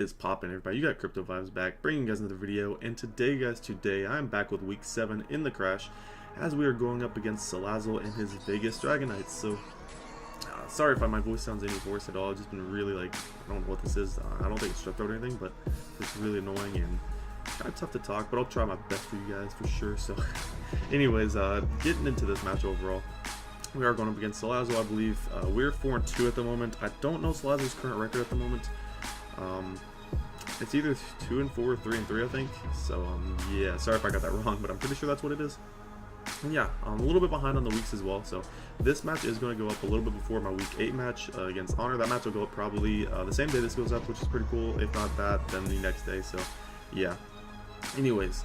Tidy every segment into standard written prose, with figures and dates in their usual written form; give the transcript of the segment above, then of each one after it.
is poppin', everybody? You got Crypto Vibes back, bringing you guys another video. And today, guys, I'm back with week 7 in the Krash, as we are going up against Salazzle and his Vegas Dragonites. So, sorry if my voice sounds any worse at all. I've just been really, like, I don't know what this is. I don't think it's strep throat or anything, but it's really annoying and kind of tough to talk. But I'll try my best for you guys for sure. So, anyways, getting into this match overall. We are going up against Salazzle, I believe. We're 4-2 at the moment. I don't know Salazzle's current record at the moment. It's either 2-4 or 3-3, I think. So, yeah, sorry if I got that wrong, but I'm pretty sure that's what it is. And yeah, I'm a little bit behind on the weeks as well. So, this match is going to go up a little bit before my week 8 match against Honor. That match will go up probably the same day this goes up, which is pretty cool. If not that, then the next day. So, yeah. Anyways.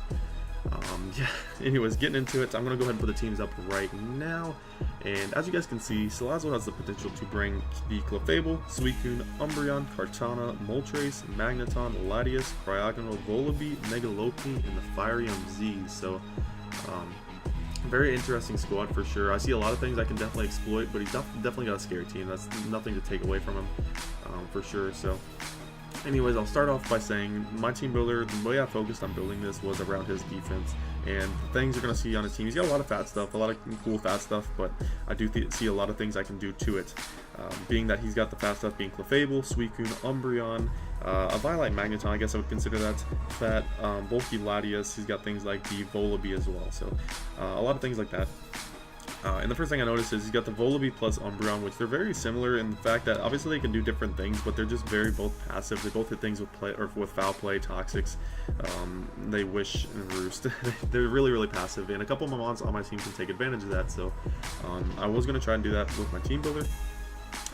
Getting into it, I'm going to go ahead and put the teams up right now. And as you guys can see, Salazzle has the potential to bring the Clefable, Suicune, Umbreon, Kartana, Moltres, Magneton, Latias, Cryogonal, Volibee, Megalopi, and the Fire Z. So, very interesting squad for sure. I see a lot of things I can definitely exploit, but he's definitely got a scary team. That's nothing to take away from him, for sure. So, anyways, I'll start off by saying my team builder, the way I focused on building this was around his defense. And the things you're going to see on his team, he's got a lot of fat stuff, a lot of cool fat stuff, but I do see a lot of things I can do to it. Being that he's got the fat stuff being Clefable, Suicune, Umbreon, a Violet Magneton, I guess I would consider that fat, bulky Latias, he's got things like the Volibee as well, so a lot of things like that. And the first thing I noticed is he's got the Volibee plus Umbreon, which they're very similar in the fact that obviously they can do different things, but they're just both passive. They both hit things with play or with foul play, toxics. They wish and roost. They're really passive, and a couple of my mons on my team can take advantage of that. So I was gonna try and do that with my team builder.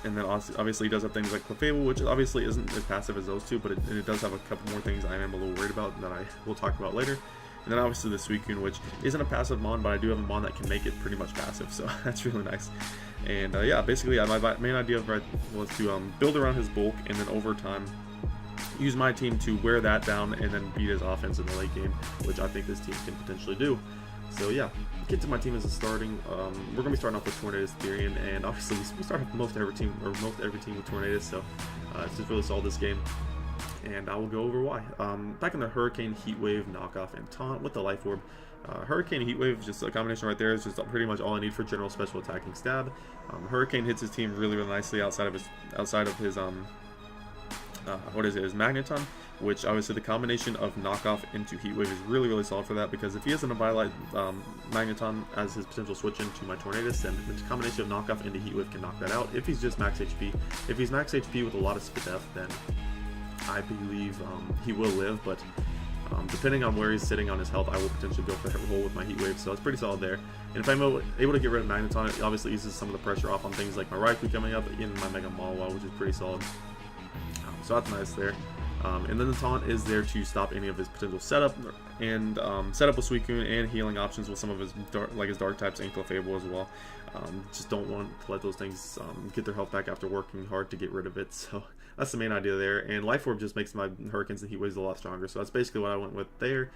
And then obviously he does have things like Clefable, which obviously isn't as passive as those two, but it does have a couple more things I am a little worried about that I will talk about later. And then obviously the Suicune, which isn't a passive mon, but I do have a mon that can make it pretty much passive, so that's really nice. And yeah, basically my main idea was to build around his bulk, and then over time use my team to wear that down and then beat his offense in the late game, which I think this team can potentially do. So yeah, get to my team as a starting. We're gonna be starting off with Tornadus, Therian, and obviously we start off most every team with Tornadus, so it's just really solid this game. And I will go over why. Back in the Hurricane, Heat Wave, Knockoff, and Taunt with the Life Orb. Hurricane and Heat Wave, just a combination right there, is just pretty much all I need for general special attacking stab. Hurricane hits his team really nicely outside of his his Magneton, which obviously the combination of Knockoff into Heat Wave is really solid for that, because if he has an Violet Magneton as his potential switch into my Tornadus, then the combination of Knockoff into Heat Wave can knock that out. If he's just max HP, if he's max HP with a lot of Spadef, then I believe he will live, but depending on where he's sitting on his health, I will potentially go for that roll with my Heat Wave, so it's pretty solid there. And if I'm able to get rid of Magneton, it obviously eases some of the pressure off on things like my Raikou coming up in my Mega Malwa, which is pretty solid. So that's nice there. And then the Taunt is there to stop any of his potential setup, and setup with Suicune and healing options with some of his dark types and Clefable as well. Just don't want to let those things get their health back after working hard to get rid of it. So that's the main idea there. And Life Orb just makes my Hurricanes and Heat Waves a lot stronger. So that's basically what I went with there.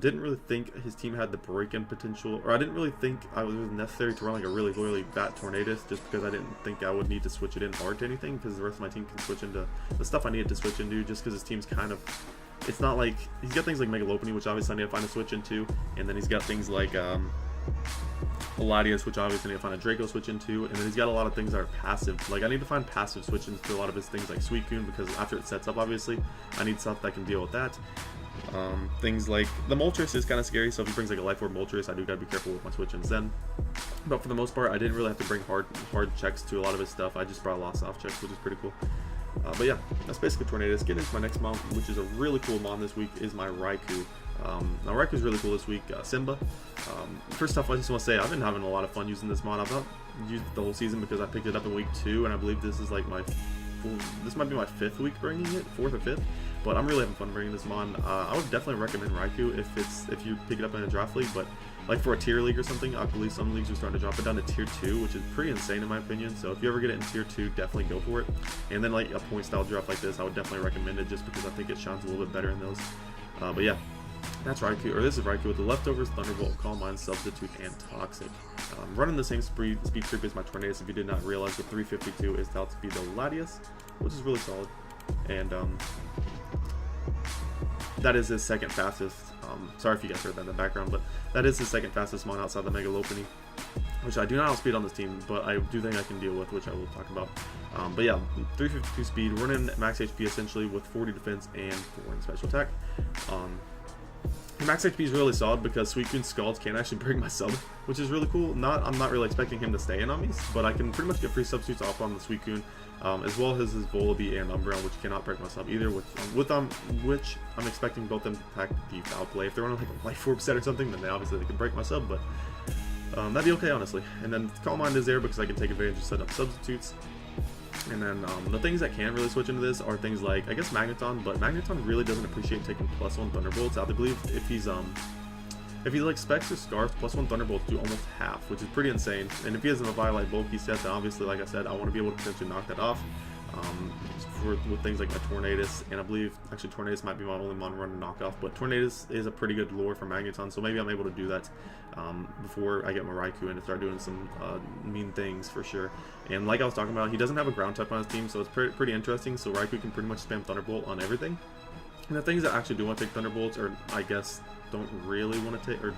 Didn't really think his team had the break-in potential, or I didn't really think it was necessary to run like a really fat Tornadus, just because I didn't think I would need to switch it in hard to anything, because the rest of my team can switch into the stuff I needed to switch into, just because his team's kind of, it's not like, he's got things like Megalopi, which obviously I need to find a switch into, and then he's got things like Latias, which obviously I need to find a Draco switch into, and then he's got a lot of things that are passive. Like, I need to find passive switch into a lot of his things like Suicune, because after it sets up, obviously, I need stuff that can deal with that. Things like the Moltres is kind of scary, so if he brings like a Life Orb Moltres, I do gotta be careful with my switch ins then. But for the most part, I didn't really have to bring hard checks to a lot of his stuff. I just brought a lot of soft checks, which is pretty cool. But yeah, that's basically Tornadus. Getting into my next mon, which is a really cool mon this week, is my Raikou. Now Raikou's really cool this week. Simba. First off, I just want to say I've been having a lot of fun using this mon. I've not used it the whole season because I picked it up in week 2, and I believe this is like this might be my 5th week bringing it, 4th or 5th. But I'm really having fun bringing this mon. I would definitely recommend Raikou if you pick it up in a draft league, but like for a tier league or something, I believe some leagues are starting to drop it down to tier 2, which is pretty insane in my opinion. So if you ever get it in tier 2, definitely go for it. And then like a point style draft like this, I would definitely recommend it, just because I think it shines a little bit better in those. But yeah, that's Raikou, or this is Raikou with the Leftovers, Thunderbolt, Calm Mind, Substitute, and Toxic. Running the same speed creep as my Tornadus. If you did not realize, the 352 is out to be the Latias, which is really solid. And that is his second fastest. Sorry if you guys heard that in the background, but that is his second fastest mon outside the Mega Lopunny, which I do not outspeed on this team, but I do think I can deal with, which I will talk about. But yeah, 352 speed, running max HP essentially with 40 defense and 4 in special attack. Max HP is really solid because Suicune Scalds can actually break my sub, which is really cool. I'm not really expecting him to stay in on me, but I can pretty much get free substitutes off on the Suicune, as well as his Volibee and Umbreon, which cannot break my sub either. Which I'm expecting both them to attack the foul play. If they're running like a Life Orb set or something, then they can break my sub, but that'd be okay, honestly. And then Calm Mind is there because I can take advantage of setting up substitutes. And then the things that can really switch into this are things like, I guess, Magneton, but Magneton really doesn't appreciate taking +1 Thunderbolts. I believe if he's like Specs or Scarf, +1 Thunderbolts do almost half, which is pretty insane. And if he has a Violet bulky set, then obviously, like I said, I want to be able to potentially knock that off. With things like my Tornadus, and I believe actually Tornadus might be my only mon run to knock off, but Tornadus is a pretty good lure for Magneton, so maybe I'm able to do that before I get my Raikou in and start doing some mean things for sure. And like I was talking about, he doesn't have a ground type on his team, so it's pretty interesting. So Raikou can pretty much spam Thunderbolt on everything. And the things that actually do want to take Thunderbolts, or I guess don't really want to take, or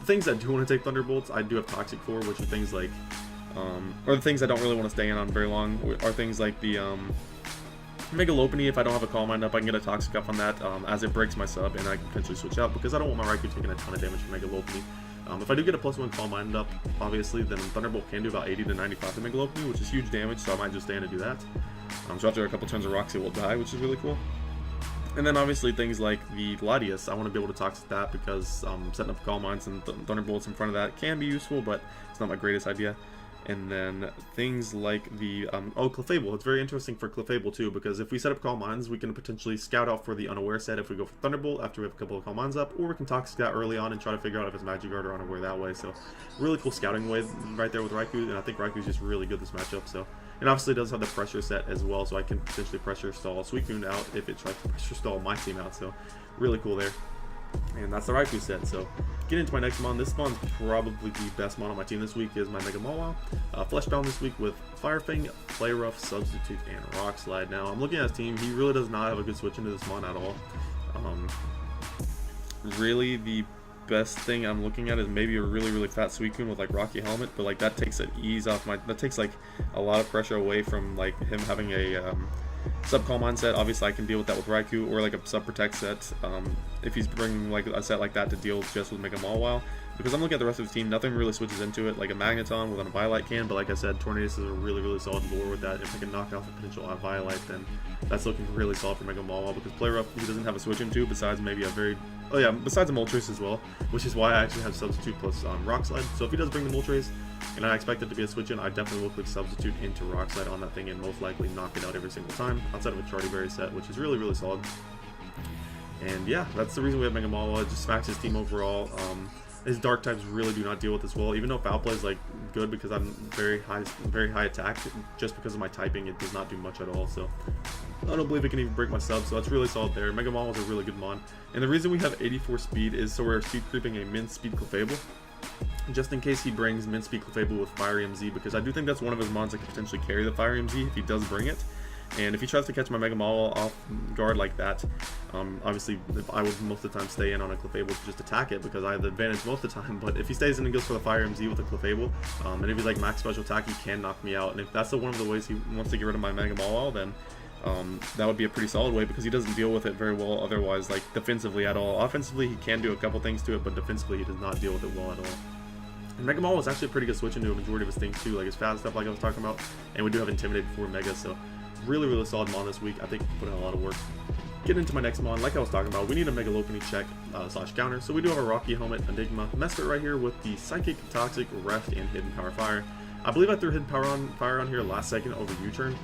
the things that do want to take Thunderbolts, I do have Toxic for, which are things like, or the things I don't really want to stay in on very long, are things like the Mega Lopunny. If I don't have a Calm Mind up, I can get a Toxic up on that as it breaks my sub, and I can potentially switch out because I don't want my Raikou taking a ton of damage from Mega Lopunny. If I do get a +1 Calm Mind up, obviously, then Thunderbolt can do about 80 to 95 to Mega Lopunny, which is huge damage, so I might just stay in to do that. So after a couple turns of Rocks, it will die, which is really cool. And then obviously things like the Latias, I want to be able to Toxic that because setting up Calm Minds and Thunderbolts in front of that can be useful, but it's not my greatest idea. And then things like the, Clefable. It's very interesting for Clefable too, because if we set up Calm Minds, we can potentially scout out for the Unaware set if we go for Thunderbolt after we have a couple of Calm Minds up, or we can Toxic that early on and try to figure out if it's Magic Guard or Unaware that way. So really cool scouting way right there with Raikou, and I think Raikou's just really good this matchup. So, and obviously it does have the pressure set as well, so I can potentially pressure stall Suicune out if it tries to pressure stall my team out. So really cool there. And that's the Raikou set. So get into my next mon. This mon's probably the best mon on my team this week is my Mega Mawile. Fleshbound this week with Fire Fang, Play Rough, Substitute, and Rock Slide. Now I'm looking at his team. He really does not have a good switch into this mon at all. Really the best thing I'm looking at is maybe a really fat Suicune with like Rocky Helmet, but like that takes an ease off that takes like a lot of pressure away from like him having a sub Calm Mind set. Obviously I can deal with that with Raikou, or like a sub Protect set if he's bringing like a set like that to deal just with Mega Mawile. Because I'm looking at the rest of the team, nothing really switches into it. Like a Magneton with a Violet can, but like I said, Tornadus is a really solid lure with that. If I can knock off a potential Violet, then that's looking really solid for Mega Mawile, because Play Rough he doesn't have a switch into besides maybe a besides a Moltres as well, which is why I actually have Substitute plus Rock Slide. So if he does bring the Moltres, and I expect it to be a switch in, I definitely will click Substitute into Rock Slide on that thing and most likely knock it out every single time, outside of a Chartyberry set, which is really solid. And yeah, that's the reason we have Mega Mawile. It just smacks his team overall. His dark types really do not deal with this well, even though Foul Play is like good because I'm very high attack. Just because of my typing, it does not do much at all. So I don't believe it can even break my sub. So that's really solid there. Mega Mawile is a really good mon, and the reason we have 84 speed is so we're speed creeping a min speed Clefable, just in case he brings min speed Clefable with Fire EMZ, because I do think that's one of his mons that can potentially carry the Fire EMZ if he does bring it. And if he tries to catch my Mega Mawile off guard like that, obviously I would most of the time stay in on a Clefable to just attack it because I have the advantage most of the time. But if he stays in and goes for the Fire MZ with a Clefable, and if he's like max special attack, he can knock me out. And if that's one of the ways he wants to get rid of my Mega Mawile, then that would be a pretty solid way, because he doesn't deal with it very well otherwise, like defensively at all. Offensively, he can do a couple things to it, but defensively, he does not deal with it well at all. And Mega Mawile is actually a pretty good switch into a majority of his things too, like his fast stuff like I was talking about. And we do have Intimidate before Mega, so really solid mon this week. I think we put in a lot of work. Getting into my next mon, like I was talking about, we need a Mega Lopunny check / counter. So we do have a Rocky Helmet, Enigma, Mesprit right here with the Psychic, Toxic, Rest, and Hidden Power Fire. I believe I threw Hidden Fire on here last second over U-turn,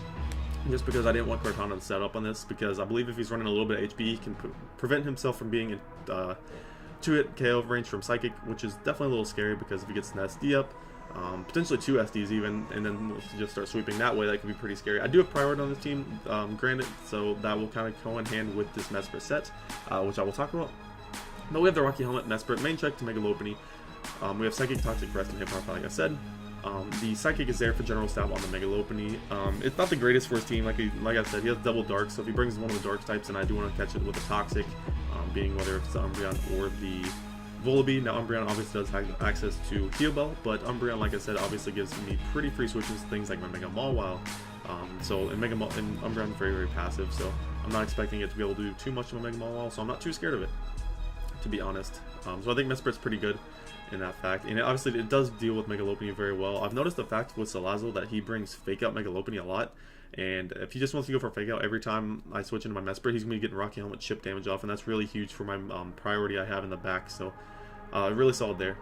just because I didn't want Kartana to set up on this, because I believe if he's running a little bit of HP, he can prevent himself from being in 2-hit KO range from Psychic, which is definitely a little scary, because if he gets an SD up, potentially 2 SDs even, and then we'll just start sweeping that way, that could be pretty scary. I do have Priority on this team, granted, so that will kind of go in hand with this Mesprit set, which I will talk about. But we have the Rocky Helmet, Mesprit, main check to Mega Lopunny. We have Psychic, Toxic, Rest, and Hit Power, like I said. The Psychic is there for general stab on the Megalopony. It's not the greatest for his team, like I said, he has double dark, so if he brings one of the dark types, and I do want to catch it with a Toxic, being whether it's the Umbreon or the Volibee. Now Umbreon obviously does have access to Heal Bell, but Umbreon, like I said, obviously gives me pretty free switches to things like my Mega Mawile. So in Umbreon is very, very passive, so I'm not expecting it to be able to do too much of a Mega Mawile, so I'm not too scared of it, to be honest. So I think Mesprit's pretty good in that fact, and obviously it does deal with Megalopony very well. I've noticed the fact with Salazzle that he brings Fake Out Megalopony a lot, and if he just wants to go for Fake Out every time I switch into my Mesprit, he's going to be getting Rocky Helmet chip damage off, and that's really huge for my priority I have in the back, so really solid there.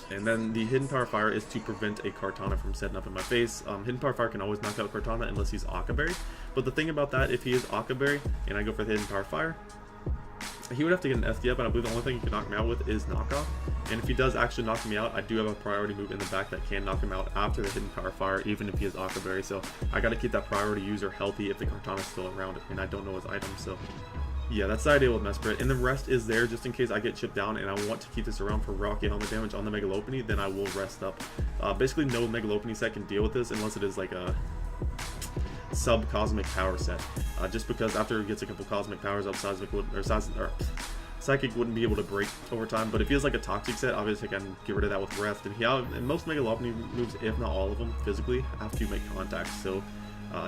And then the Hidden Power Fire is to prevent a Kartana from setting up in my face. Hidden Power Fire can always knock out Kartana unless he's Aqua Berry, but the thing about that, if he is Aqua Berry and I go for the Hidden Power Fire, he would have to get an FD up, and I believe the only thing he can knock me out with is Knockoff. And if he does actually knock me out, I do have a priority move in the back that can knock him out after the Hidden Power Fire, even if he is Aqua Berry. So I got to keep that priority user healthy if the Kartana is still around, and I don't know his item. So yeah, that's the idea with Mesprit. And the rest is there just in case I get chipped down and I want to keep this around for Rocky Helmet damage on the Megalopony, then I will rest up. Basically, no Megalopony set can deal with this unless it is like a sub-Cosmic Power set. Just because after it gets a couple Cosmic Powers up, Psychic wouldn't be able to break over time. But if he has like a Toxic set, obviously I can get rid of that with Rest. And most Megalopony moves, if not all of them, physically have to make contact. So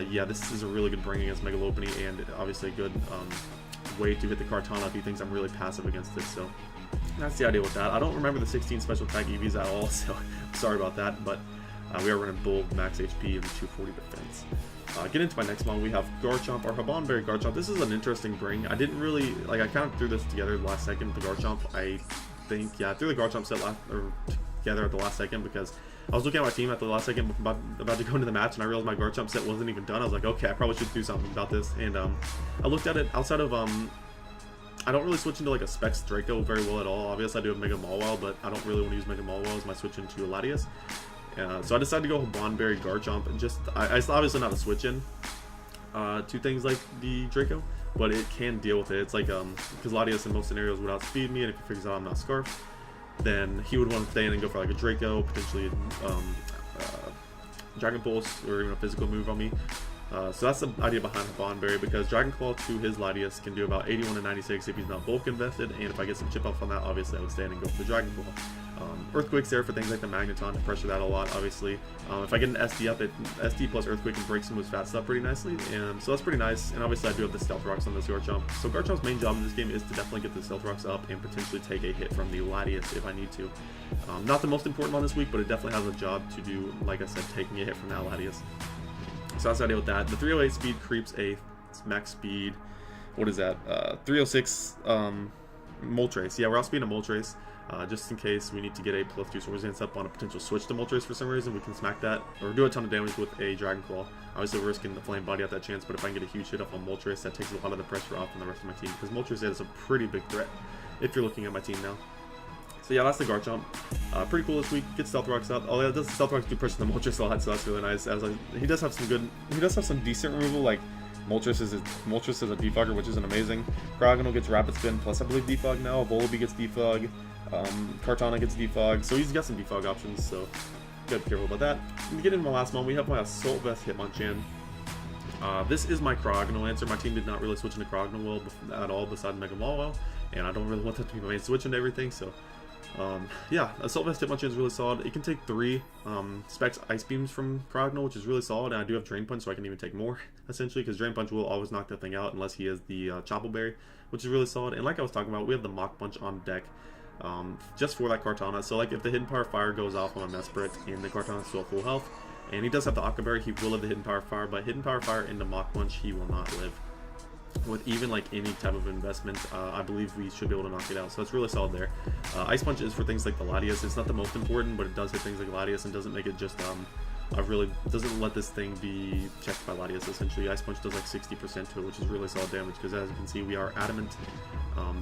yeah, this is a really good bring against Megalopony, and obviously a good way to hit the Kartana if he thinks I'm really passive against it. So that's the idea with that. I don't remember the 16 special tag EVs at all, so sorry about that, but we are running Bull, max HP, and 240 defense. Get into my next one, we have Garchomp, or Habanberry Garchomp. This is an interesting bring. I didn't really, like, I kind of threw this together last second, the Garchomp. I think, yeah, I threw the Garchomp set together at the last second because I was looking at my team at the last second about to go into the match, and I realized my Garchomp set wasn't even done. I was like, okay, I probably should do something about this. And I looked at it outside of I don't really switch into like a Specs Draco very well at all. Obviously, I do have Mega Mawile, but I don't really want to use Mega Mawile as my switch into Latias. So I decided to go Habanberry Garchomp, and it's obviously not a switch in to things like the Draco, but it can deal with it. It's like because Latias in most scenarios would outspeed me, and if he figures out I'm not Scarf, then he would want to stay in and go for like a Draco, potentially Dragon Pulse, or even a physical move on me. So that's the idea behind Habanberry, because Dragon Claw to his Latias can do about 81 to 96 if he's not bulk invested, and if I get some chip off on that, obviously I would stand and go for the Dragon Claw. Earthquake's there for things like the Magneton to pressure that a lot, obviously. If I get an SD up, SD plus Earthquake can break some of his fat stuff pretty nicely, and so that's pretty nice. And obviously I do have the Stealth Rocks on this Garchomp. So Garchomp's main job in this game is to definitely get the Stealth Rocks up and potentially take a hit from the Latias if I need to. Not the most important one this week, but it definitely has a job to do, like I said, taking a hit from that Latias. So that's the idea with that. The 308 speed creeps a max speed, what is that, 306 Moltres. Yeah, we're outspeeding a Moltres, just in case we need to get a +2 Swords Dance up on a potential switch to Moltres for some reason. We can smack that, or do a ton of damage with a Dragon Claw. Obviously we're risking the Flame Body at that chance, but if I can get a huge hit up on Moltres, that takes a lot of the pressure off on the rest of my team, because Moltres is a pretty big threat if you're looking at my team now. So yeah, that's the Garchomp. Pretty cool this week. Get Stealth Rocks up. Oh yeah, does Stealth Rocks do push the Moltres a lot, so that's really nice. He does have some decent removal, like Moltres is a defogger, which isn't amazing. Cryogonal gets Rapid Spin, plus I believe defog now. Volibee gets defog. Kartana gets defog. So he's got some defog options, so gotta be careful about that. To get into my last one, we have my Assault Vest Hitmonchan. This is my Cryogonal answer. My team did not really switch into Cryogonal at all besides Mega Mawile, and I don't really want that to be my main switch into everything, so yeah, Assault Vest Hitmonchan is really solid. It can take 3 Specs Ice Beams from Cryogonal, which is really solid, and I do have Drain Punch, so I can even take more, essentially, because Drain Punch will always knock that thing out unless he has the Chople Berry, which is really solid. And like I was talking about, we have the Mach Punch on deck just for that Kartana. So like if the Hidden Power Fire goes off on a Mesprit and the Kartana is still at full health, and he does have the Aqua Berry, he will have the Hidden Power Fire, but Hidden Power Fire into Mach Punch, he will not live. With even like any type of investment, I believe we should be able to knock it out. So it's really solid there. Ice Punch is for things like the Latias. It's not the most important, but it does hit things like Latias and doesn't make it just doesn't let this thing be checked by Latias. Essentially, Ice Punch does like 60% to it, which is really solid damage, because as you can see, we are adamant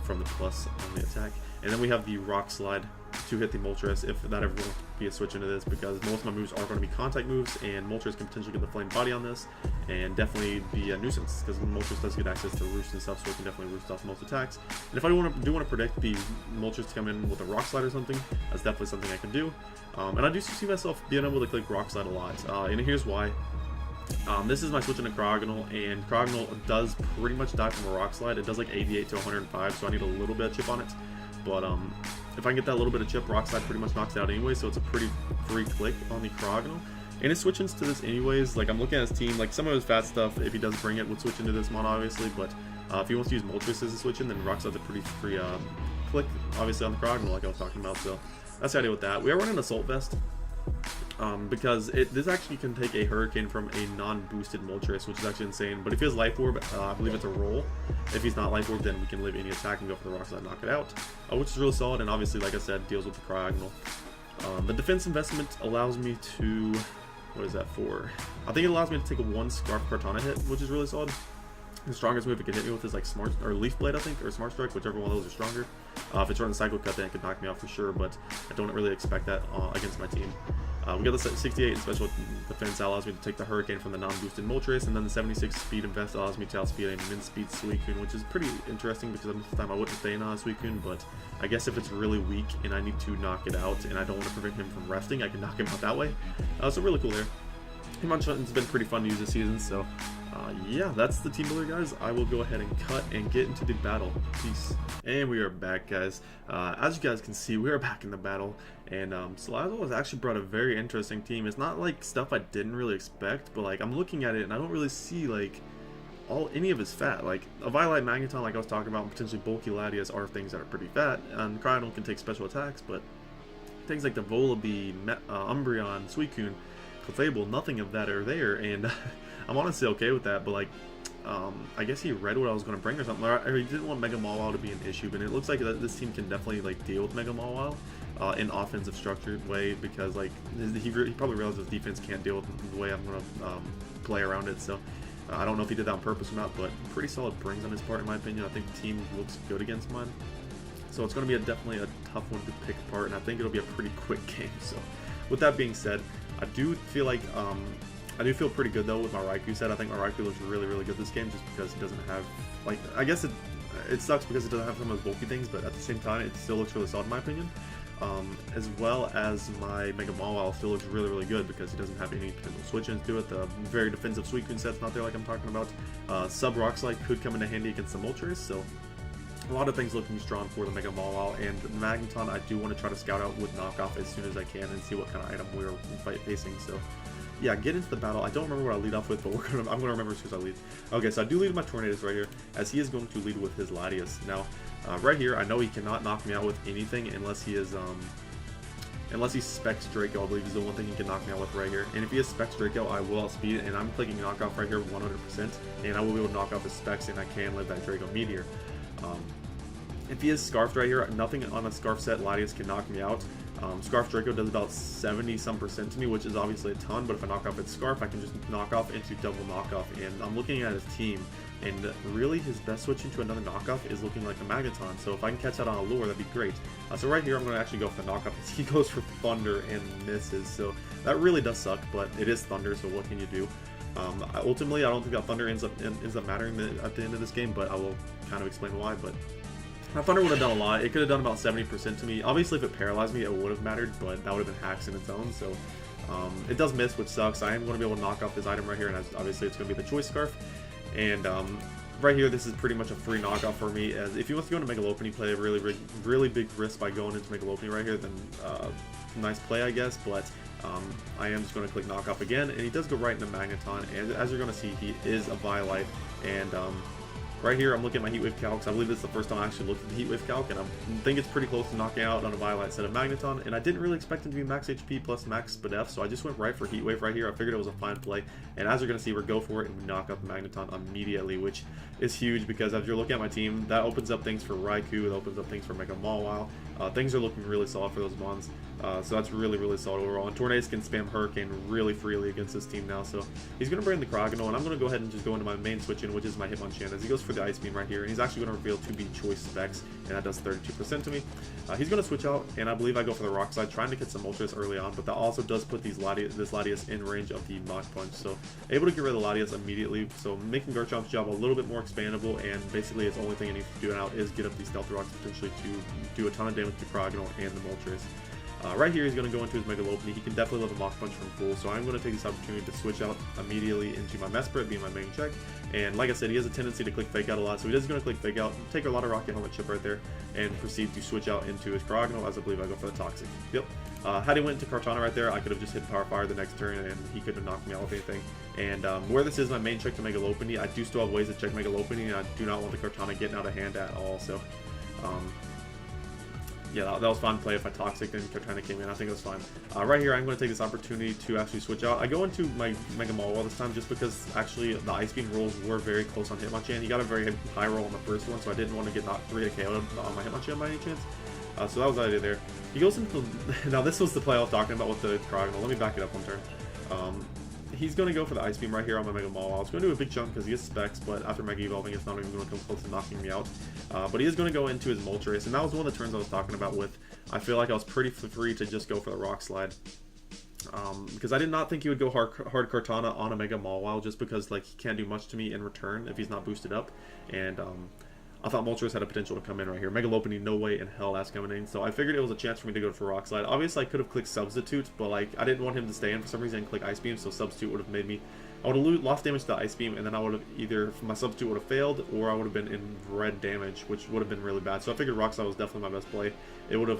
from the plus on the attack. And then we have the Rock Slide to hit the Moltres if that ever wants to be a switch into this, because most of my moves are going to be contact moves, and Moltres can potentially get the Flame Body on this, and definitely be a nuisance, because Moltres does get access to Roost and stuff, so it can definitely roost off most attacks. And if I do want to predict the Moltres to come in with a Rock Slide or something, that's definitely something I can do. And I do see myself being able to click Rock Slide a lot, and here's why. This is my switch into Cryogonal, and Cryogonal does pretty much die from a Rock Slide. It does like 88 to 105, so I need a little bit of chip on it. But if I can get that little bit of chip, Rock Slide pretty much knocks it out anyway, so it's a pretty free click on the Cryogonal. And it switches to this anyways. Like, I'm looking at his team, like some of his fat stuff, if he does bring it, would switch into this mod obviously, but if he wants to use Moltres as a switch in, then Rock Slide's a pretty free click, obviously, on the Cryogonal, like I was talking about, so that's the idea with that. We are running Assault Vest, because this actually can take a Hurricane from a non-boosted Moltres, which is actually insane. But if he has Life Orb, I believe it's a roll. If he's not Life Orb, then we can live any attack and go for the Rock Slide and knock it out, which is really solid, and obviously, like I said, deals with the Cryogonal. The defense investment allows me to, what is that for? I think it allows me to take a 1 Scarf Kartana hit, which is really solid. The strongest move it can hit me with is like Smart or Leaf Blade, I think, or Smart Strike, whichever one of those are stronger. If it's running Cycle Cut, then it could knock me out for sure, but I don't really expect that against my team. We got the 68 in special defense that allows me to take the Hurricane from the non-boosted Moltres, and then the 76 speed invest allows me to outspeed a min-speed Suicune, which is pretty interesting because most of the time I wouldn't stay in on Suicune, but I guess if it's really weak and I need to knock it out and I don't want to prevent him from resting, I can knock him out that way. So really cool there. Hitmonchan's been pretty fun to use this season, so yeah, that's the team builder, guys. I will go ahead and cut and get into the battle. Peace. And we are back, guys. As you guys can see, we are back in the battle, and Salazzle has actually brought a very interesting team. It's not like stuff I didn't really expect, but like I'm looking at it and I don't really see like any of his fat. Like a Violet Magneton, like I was talking about, and potentially bulky Latias are things that are pretty fat, and Cryogonal can take special attacks, but things like the Volibee, Umbreon, Suicune, Clefable, nothing of that are there, and I'm honestly okay with that, but like, I guess he read what I was going to bring or something, or he didn't want Mega Mawile to be an issue, but it looks like that this team can definitely like deal with Mega Mawile in offensive structured way, because like, he probably realized his defense can't deal with the way I'm going to play around it, so I don't know if he did that on purpose or not, but pretty solid brings on his part in my opinion. I think the team looks good against mine, so it's going to be definitely a tough one to pick apart, and I think it'll be a pretty quick game. So with that being said, I do feel like I do feel pretty good though with my Raikou set. I think my Raikou looks really, really good this game, just because it doesn't have, like, I guess it sucks because it doesn't have some of those bulky things, but at the same time it still looks really solid in my opinion. As well as my Mega Mawile still looks really, really good because he doesn't have any potential switch-ins to it. The very defensive Suicune set's not there like I'm talking about. Sub Rock Slide could come into handy against the Moltres, so a lot of things looking strong for the Mega Mawile. And the Magneton, I do want to try to scout out with knockoff as soon as I can and see what kind of item we're facing. So yeah, get into the battle. I don't remember what I lead off with, but I'm going to remember as soon as I lead. Okay, so I do lead with my Tornadus right here, as he is going to lead with his Latias. Now, right here, I know he cannot knock me out with anything unless he is, unless he specs Draco. I believe is the one thing he can knock me out with right here. And if he has specs Draco, I will outspeed it, and I'm clicking knockoff right here 100%, and I will be able to knock off his specs, and I can live that Draco Meteor. If he is Scarfed right here, nothing on a Scarf set Latias can knock me out. Scarf Draco does about 70-some% to me, which is obviously a ton, but if I knock off its Scarf, I can just knock off into double knockoff. And I'm looking at his team, and really his best switch into another knockoff is looking like a Magneton, so if I can catch that on a lure, that'd be great. So right here, I'm going to actually go for the knockoff. He goes for Thunder and misses, so that really does suck, but it is Thunder, so what can you do? Ultimately, I don't think that Thunder ends up mattering at the end of this game, but I will kind of explain why. But Thunder would have done a lot. It could have done about 70% to me. Obviously, if it paralyzed me, it would have mattered, but that would have been hacks in its own. So it does miss, which sucks. I am going to be able to knock off this item right here, and obviously it's going to be the Choice Scarf. And right here, this is pretty much a free knockoff for me. As if he wants to go into Mega Lopunny, play a really big risk by going into Mega Lopunny right here, then nice play, I guess. But I am just going to click knockoff again, and he does go right into Magneton. And as you're going to see, he is a Violite, and right here, I'm looking at my Heatwave Calcs. I believe this is the first time I actually looked at the Heatwave Calc, and I think it's pretty close to knocking out on a Violet set of Magneton, and I didn't really expect him to be max HP plus max Spadef, so I just went right for Heatwave right here. I figured it was a fine play, and as you're going to see, we go for it and we knock out the Magneton immediately, which is huge because as you're looking at my team, that opens up things for Raikou, it opens up things for Mega Mawile, Things are looking really solid for those mons. So that's really solid overall. And Tornadus can spam Hurricane really freely against this team now. So he's going to bring the Cryogonal, and I'm going to go ahead and just go into my main switch in, which is my Hitmonchan, as he goes for the Ice Beam right here. And he's actually going to reveal 2B choice specs, and that does 32% to me. He's going to switch out, and I believe I go for the Rock Slide, trying to get some Moltres early on, but that also does put this Latias in range of the Mach Punch. So able to get rid of the Latias immediately, so making Garchomp's job a little bit more expandable, and basically its only thing it needs to do now is get up these Stealth Rocks potentially to do a ton of damage to Cryogonal and the Moltres. Right here, he's going to go into his Mega Lopunny. He can definitely live a Mach Punch from full, so I'm going to take this opportunity to switch out immediately into my Mesprit, being my main check. And like I said, he has a tendency to click Fake Out a lot, so he is going to click Fake Out, take a lot of Rocket Helmet chip right there, and proceed to switch out into his Cryogonal, as I believe I go for the Toxic. Yep. Had he went into Kartana right there, I could have just hit Power Fire the next turn, and he could have knocked me out with anything. And where this is my main check to Mega Lopunny, I do still have ways to check Mega Lopunny, and I do not want the Kartana getting out of hand at all, so... yeah, that was fine play if I Toxic and Kartana came in. I think it was fine. Right here, I'm going to take this opportunity to actually switch out. I go into my Mega Mawile this time just because actually the Ice Beam rolls were very close on Hitmonchan. He got a very high roll on the first one, so I didn't want to get knocked 3 to KO on my Hitmonchan by any chance. So that was the idea there. He goes into... now this was the play I was talking about with the Cryogonal. Let me back it up one turn. He's going to go for the Ice Beam right here on my Mega Mawile. It's going to do a big chunk because he has specs, but after Mega Evolving, it's not even going to come close to knocking me out. But he is going to go into his Moltres, and that was one of the turns I was talking about with, I feel like I was pretty free to just go for the Rock Slide. Because I did not think he would go hard Kartana on a Mega Mawile, just because like he can't do much to me in return if he's not boosted up. And I thought Moltres had a potential to come in right here. Mega Lopunny, no way in hell that's coming in. So I figured it was a chance for me to go for Rock Slide. Obviously, I could have clicked Substitute, but like I didn't want him to stay in for some reason and click Ice Beam, so Substitute would have made me... I would have lost damage to the Ice Beam, and then I would have either... my Substitute would have failed, or I would have been in red damage, which would have been really bad. So I figured Rock Slide was definitely my best play. It would have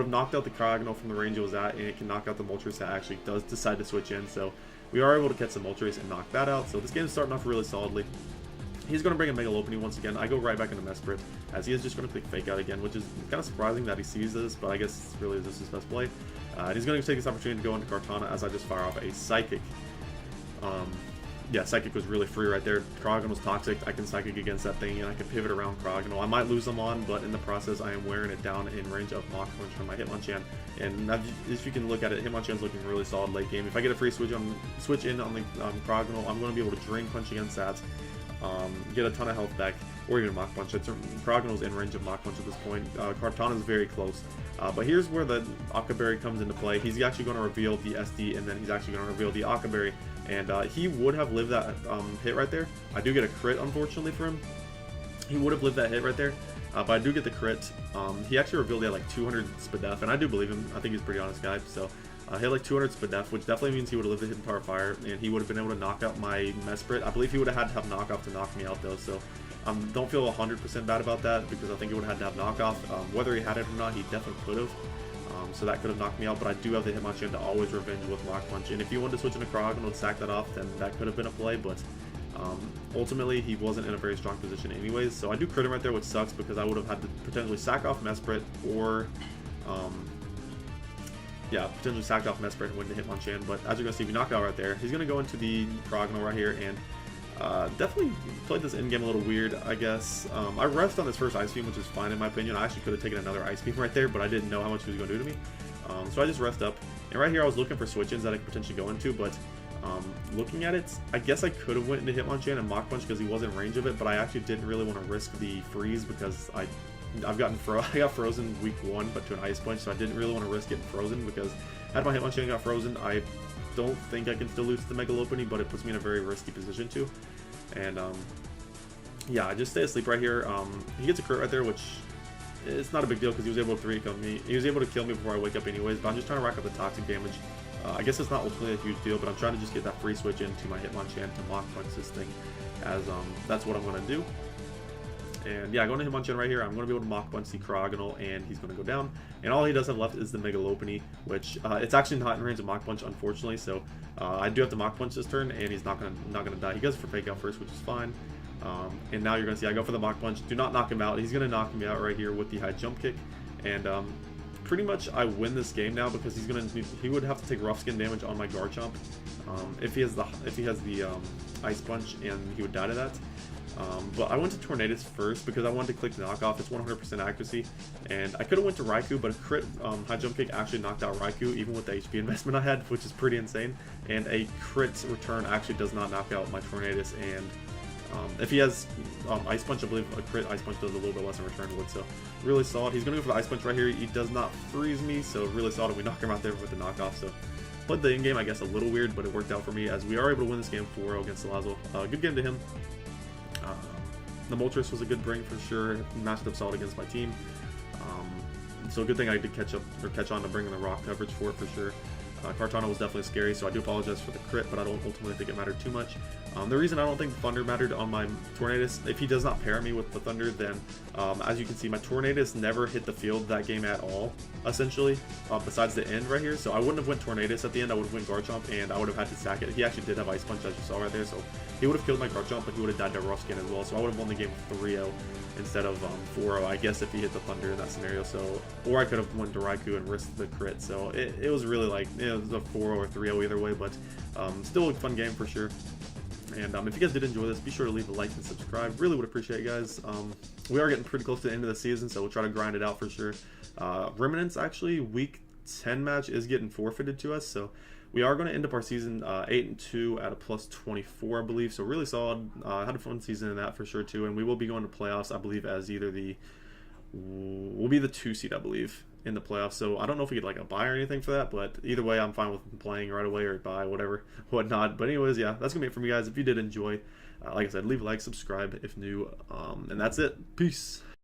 knocked out the Cryogonal from the range it was at, and it can knock out the Moltres that actually does decide to switch in. So we are able to catch some Moltres and knock that out. So this game is starting off really solidly. He's going to bring a Mega Lopunny once again. I go right back into Mesprit, as he is just going to click Fake Out again, which is kind of surprising that he sees this, but I guess really this is his best play. And he's going to take this opportunity to go into Kartana as I just fire off a Psychic. Yeah, Psychic was really free right there. Cryogonal was Toxic. I can Psychic against that thing, and I can pivot around Cryogonal. I might lose them on, but in the process, I am wearing it down in range of Mach Punch from my Hitmonchan. And as you can look at it, Hitmonchan's looking really solid late game. If I get a free switch in on the Cryogonal, I'm going to be able to Drain Punch against that. Get a ton of health back, or even Mach Punch. Cryogonal's in range of Mach Punch at this point. Kartana's very close. But here's where the Akaberry comes into play. He's actually going to reveal the SD, and then he's actually going to reveal the Akaberry. And he would have lived that hit right there. I do get a crit, unfortunately, for him. He would have lived that hit right there. But I do get the crit. He actually revealed he had like 200 Spadef, and I do believe him. I think he's a pretty honest guy. So he had like 200 Spadef, which definitely means he would have lived the hit and Power Fire, and he would have been able to knock out my Mesprit. I believe he would have had to have knockoff to knock me out, though. So don't feel 100% bad about that, because I think he would have had to have knockoff. Whether he had it or not, he definitely could have. So that could have knocked me out, but I do have the Hitmonchan to always revenge with Mach Punch. And if you wanted to switch into Cryogonal and sack that off, then that could have been a play, but ultimately he wasn't in a very strong position anyways. So I do crit him right there, which sucks, because I would have had to potentially sack off Mesprit, or yeah, potentially sack off Mesprit and win the Hitmonchan. But as you're going to see, we knock out right there. He's going to go into the Cryogonal right here, and definitely played this in game a little weird, I guess. I refed on this first Ice Beam, which is fine in my opinion. I actually could have taken another Ice Beam right there, but I didn't know how much he was going to do to me. So I just refed up. And right here I was looking for switch-ins that I could potentially go into, but looking at it, I guess I could have went into Hitmonchan and Mach Punch because he was in range of it, but I actually didn't really want to risk the freeze because I got frozen week 1, but to an Ice Punch, so I didn't really want to risk getting frozen, because had my Hitmonchan got frozen, I don't think I can still lose to the Mega Lopunny, but it puts me in a very risky position too. And yeah, I just stay asleep right here. He gets a crit right there, which it's not a big deal because he was able to 3-kill me. He was able to kill me before I wake up anyways, but I'm just trying to rack up the toxic damage. I guess it's not ultimately a huge deal, but I'm trying to just get that free switch into my Hitmonchan to Mach Punch this thing, as that's what I'm going to do. And yeah, going to Hitmonchan right here, I'm going to be able to Mach Punch the Cryogonal, and he's going to go down. And all he does have left is the Mega Lopunny, which it's actually not in range of Mach Punch, unfortunately. So I do have to Mach Punch this turn, and he's not gonna die. He goes for Fake Out first, which is fine. And now you're going to see I go for the Mach Punch. Do not knock him out. He's going to knock me out right here with the high jump kick. And pretty much I win this game now, because he would have to take rough skin damage on my Garchomp if he has the Ice Punch, and he would die to that. But I went to Tornadus first because I wanted to click the knockoff. It's 100% accuracy, and I could have went to Raikou, but a crit high jump kick actually knocked out Raikou, even with the HP investment I had, which is pretty insane. And a crit return actually does not knock out my Tornadus, and if he has Ice Punch, I believe a crit Ice Punch does a little bit less in return would, so really solid. He's going to go for the Ice Punch right here. He does not freeze me, so really solid. We knock him out there with the knockoff, so played the in-game, I guess, a little weird, but it worked out for me as we are able to win this game 4-0 against Salazzle. Good game to him. The Moltres was a good bring for sure. Matched up solid against my team. So good thing I did catch on to bringing the rock coverage for it for sure. Kartana was definitely scary, so I do apologize for the crit, but I don't ultimately think it mattered too much. The reason I don't think the Thunder mattered on my Tornadus, if he does not pair me with the Thunder, then as you can see, my Tornadus never hit the field that game at all, essentially, besides the end right here. So I wouldn't have went Tornadus at the end, I would have went Garchomp, and I would have had to sack it. He actually did have Ice Punch, as you saw right there, so he would have killed my Garchomp, but he would have died to Rough Skin as well, so I would have won the game 3-0 instead of 4-0, I guess, if he hit the Thunder in that scenario. So, or I could have went to Raikou and risked the crit, so it was really like, it was a 4-0 or 3-0 either way, but still a fun game for sure. And if you guys did enjoy this, be sure to leave a like and subscribe. Really would appreciate it, guys. We are getting pretty close to the end of the season, so we'll try to grind it out for sure. Remnants, actually, week 10 match is getting forfeited to us, so we are going to end up our season 8-2 at a plus 24, I believe. So really solid. Had a fun season in that for sure too, and we will be going to playoffs, I believe, as either we'll be the 2 seed, I believe, in the playoffs. So I don't know if we get like a bye or anything for that, but either way, I'm fine with playing right away or bye, whatever, whatnot. But anyways, yeah, that's gonna be it from you guys. If you did enjoy, like I said, leave a like, subscribe if new, and that's it. Peace.